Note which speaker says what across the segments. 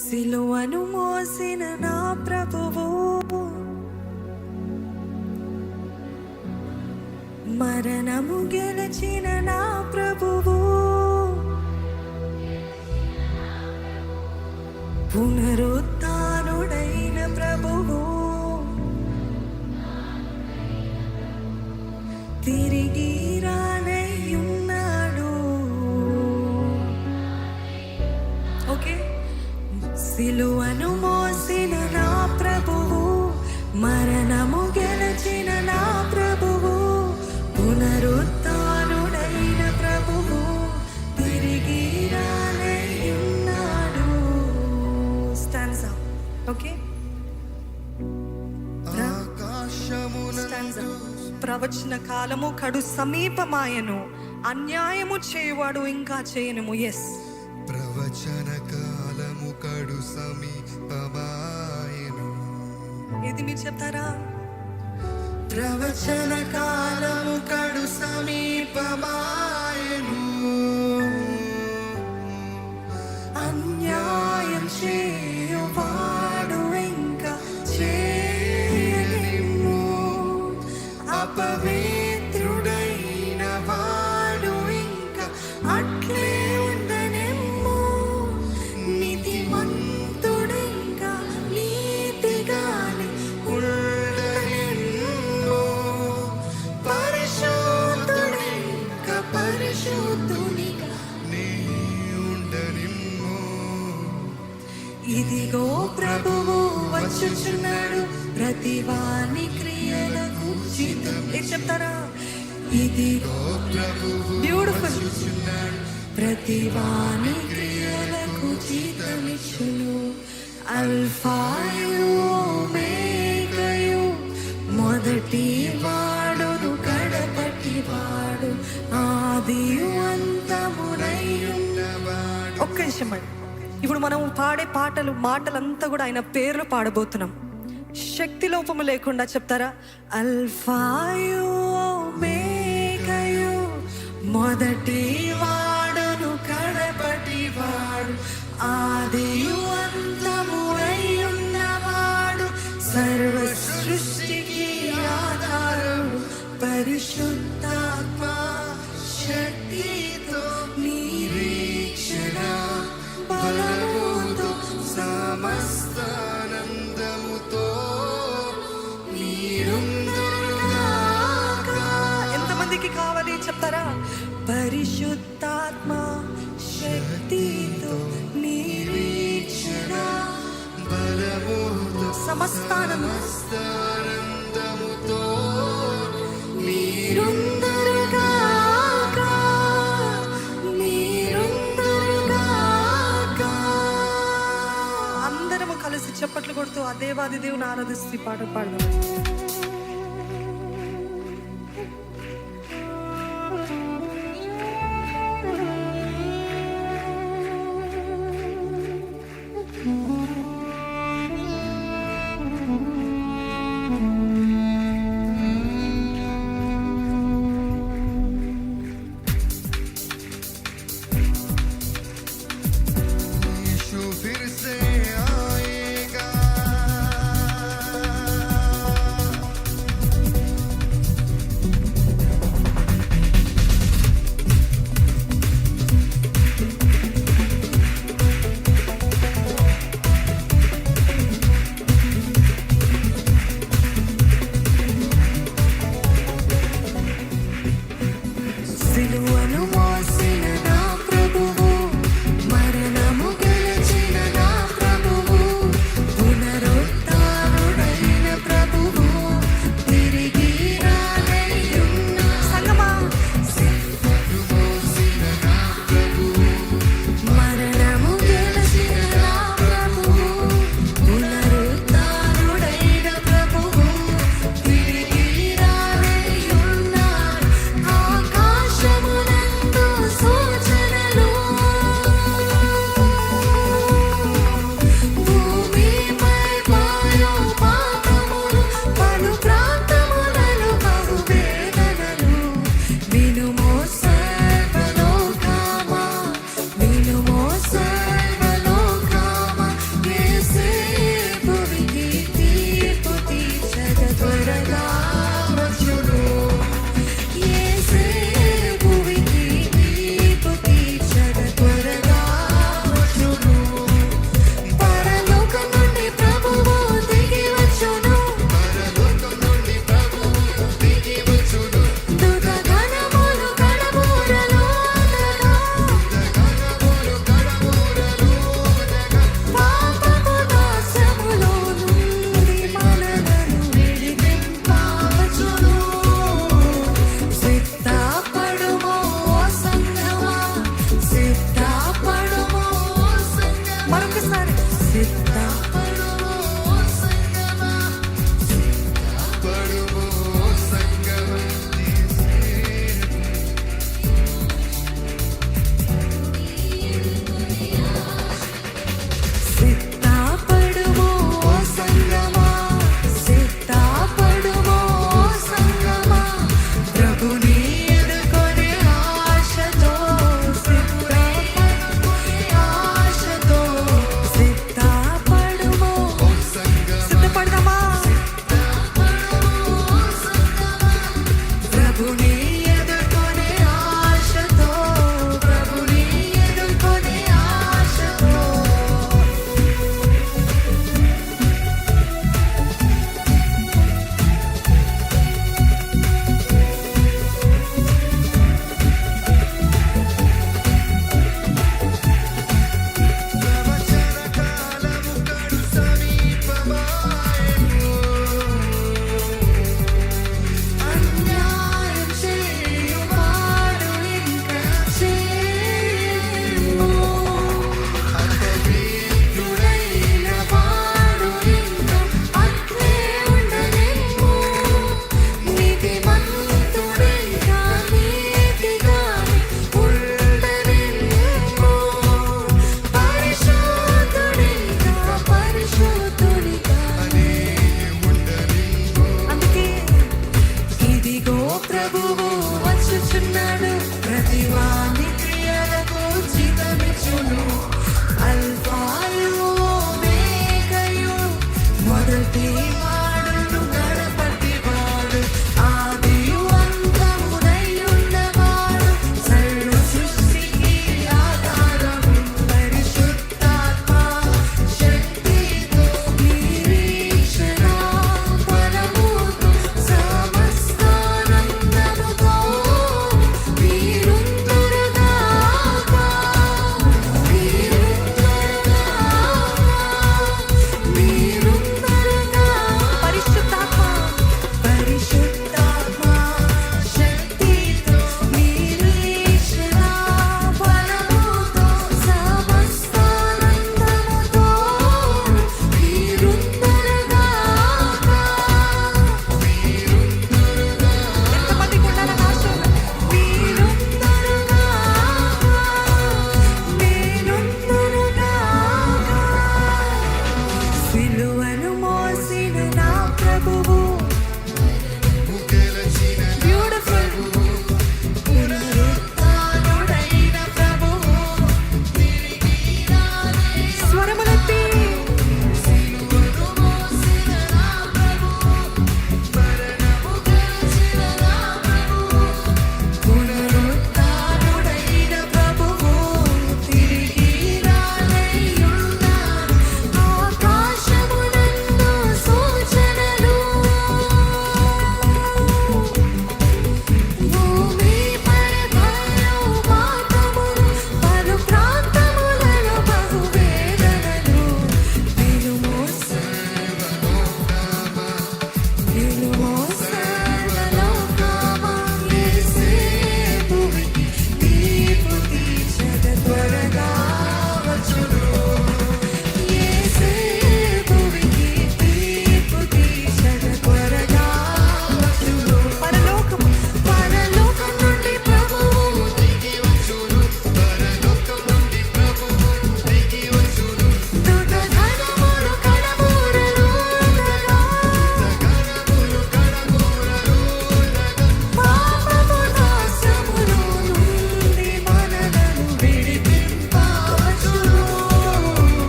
Speaker 1: సిలువను మోసిన నా ప్రభువు, మరణము గెలిచిన నా ప్రభువు, పునరుత్థానుడైన ప్రభువు, తిరిగి రానయ్యున్నాడు. ఓకే, సిలువను మోసిన నా ప్రభువు, మరణము గెలిచిన నా ప్రభువు, పునరుత్థానుడైన ప్రభువు, తిరిగి రానయ్యున్నాడు. Stands up. ఓకే, ప్రవచన కాలము కడు సమీపమాయను, అన్యాయము చేయవాడు ఇంకా చేయనుము. ఎస్,
Speaker 2: ప్రవచన కాలము కడు సమీపమాయను.
Speaker 1: ఇది మీరు చెప్తారా?
Speaker 2: ప్రవచన కాలము కడు సమీపమాయను,
Speaker 1: అన్యాయం చేయువాడు ఇంకా చేయనిమ్ము,
Speaker 2: అపవిత్రుడైన వాడు ఇంకా
Speaker 1: అట్లే ఉండనిమ్ము, నీతిమంతుడింకా నీతిగాని
Speaker 2: ఉండనిమ్ము, పరిశుద్ధుడింకా పరిశుద్ధునిగా నీ ఉండనిమ్ము.
Speaker 1: ఇదిగో ప్రభువు వచ్చుచున్నాడు, ప్రతివాని క్రియలకు జీతం. ఏం చెప్తారా? ఇదిగో
Speaker 2: ప్రభువు
Speaker 1: బ్యూటిఫుల్,
Speaker 2: వచ్చుచున్నాడు,
Speaker 1: ప్రతివాని క్రియలకు జీతమిచ్చును. అల్ఫాయు ఓమేగయు, మొదటి వాడును కడపటి వాడు, ఆదియు అంతమునయున్నవాడు. ఒక్క నిమిషం అండి. ఇప్పుడు మనం పాడే మాటలంతా కూడా ఆయన పేర్లు పాడబోతున్నాం. శక్తి లోపము లేకుండా చెప్తారా? అల్ఫాయు ఓమేగయు, మొదటి వాడును కడపటి వాడు, ఆదియు అంతమునయున్నవాడు, సర్వ సృష్టికి ఆధారుడు, పరిశుద్ధాత్మ శక్తితో నిరీక్షణ బలముతో
Speaker 2: సమస్తానందముతో
Speaker 1: మీరుందురుగాక. ఎంతమందికి కావాలి చెప్తారా? పరిశుద్ధాత్మ శక్తితో నిరీక్షణ
Speaker 2: బలముతో
Speaker 1: సమస్తానందముతో
Speaker 2: మీరుందురుగాక,
Speaker 1: మీరుందురుగాక. అందరము కలిసి చప్పట్లు కొడుతూ ఆ దేవాది దేవుని ఆరాధిస్తూ పాట పాడదాం.
Speaker 2: यीशु फिर से आएगा,
Speaker 1: ఇంకొకసారి సిద్ధపడుము సిద్ధపడుము సంగమా, సిద్ధపడుము సంగమా, ప్రభుని ఎదుర్కొనే ఆశతో, సిద్ధపడుము ఆశతో, సిద్ధపడుము. సిద్ధపడదామా? ప్రభుని ఎదుర్కొనే ఆశతో, ప్రభుని ఎదుర్కొనే ఆశతో. అన్యాయం చేయువాడు ఇంకా చేయను, అపవిత్రుడైన వాడు ఇంకా అట్లే ఉండలేము, నీతిమంతుడింకా నీతిగానే ఉండలేము, పరిశుద్ధుడింకా పరిశుద్ధుడిగానే. అందుకే ఇదిగో ప్రభువు వచ్చుచున్నాడు, ప్రతివాని క్రియలకు జీతమిచ్చును. అల్ఫాయు ఓమేగయు, మొదటి వాడును గడపటి వాడు, ఆదియు అంతమునై ఉన్నవాడు, సర్వ సృష్టికి ఆధారము. పరిశుద్ధాత్మ శక్తితో నిరీక్షణ బలముతో సమస్తానందముతో మీరుందురుగాక, మీరుందురుగాక. పరిశుద్ధాత్మ, పరిశుద్ధాత్మ శక్తితో నిరీక్షణ బలముతో సమస్తానందముతో మీరుందురుగాక. ఎంతమందికి ఉండాలని ఆశ ఉంది? మీరుందురుగాక. సిలువను మోసిన నా ప్రభువు, బ్యూటిఫుల్ పునరుత్థానుడైన ప్రభువు, స్వరములెత్తి పునరుత్థానుడైన ప్రభువు, తిరిగి రానయ్యున్నాడు. ఆకాశమునందు సూచనలు, భూమి పరమలో వాతములు, పలు ప్రాంతములలో బహువేదనలు. వినుము సర్వలోకమా, యేసే భూమికి తీర్పు తీర్చగ త్వరగా వచ్చును. యేసే భూమికి తీర్పు తీర్చగ త్వరగా వచ్చును. పరలోకం నుండి ప్రభువు దిగి వచ్చును, దుఃఖ ఘనములు కడబూరలుండగా, పాపము నాశములో నుండి మనలను విడిపింపవచ్చును.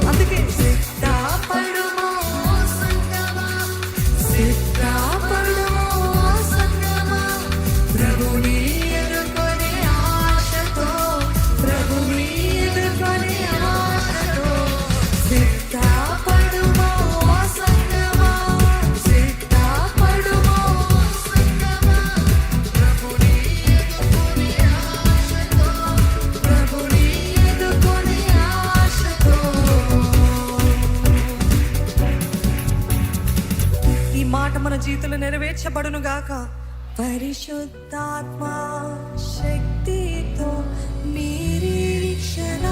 Speaker 1: అందుకే సిద్ధపడుము సంగమా, సిద్ధపడుము సంగమా, ప్రభుని ఎదుర్కొనే ఆశతో, ప్రభుని ఎదుర్కొనే ఆశతో. సిద్ధపడుము సంగమా, సిద్ధపడుము సంగమా, ప్రభుని ఎదుర్కొనే ఆశతో, ప్రభుని ఎదుర్కొనే ఆశతో. ఈ మాట మన జీవితంలో నెరవేర్చబడును గాక. పరిశుద్ధాత్మ శక్తితో నిరీక్షణ